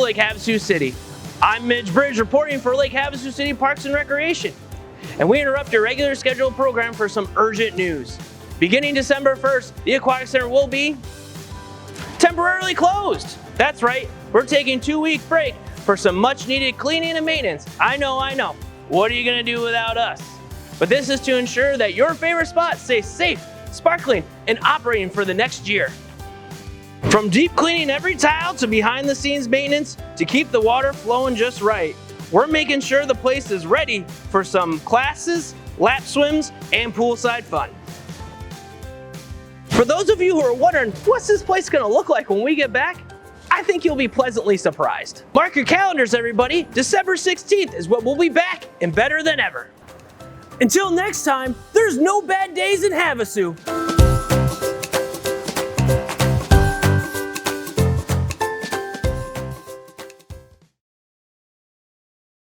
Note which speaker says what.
Speaker 1: Lake Havasu City. I'm Midge Bridge reporting for Lake Havasu City Parks and Recreation. And we interrupt your regular scheduled program for some urgent news. Beginning December 1st, the Aquatics Center will be temporarily closed. That's right, we're taking a 2-week break for some much needed cleaning and maintenance. I know. What are you gonna do without us? But this is to ensure that your favorite spot stays safe, sparkling, and operating for the next year. From deep cleaning every tile to behind the scenes maintenance to keep the water flowing just right, we're making sure the place is ready for some classes, lap swims, and poolside fun. For those of you who are wondering, what's this place gonna look like when we get back? I think you'll be pleasantly surprised. Mark your calendars, everybody. December 16th is when we'll be back and better than ever. Until next time, there's no bad days in Havasu.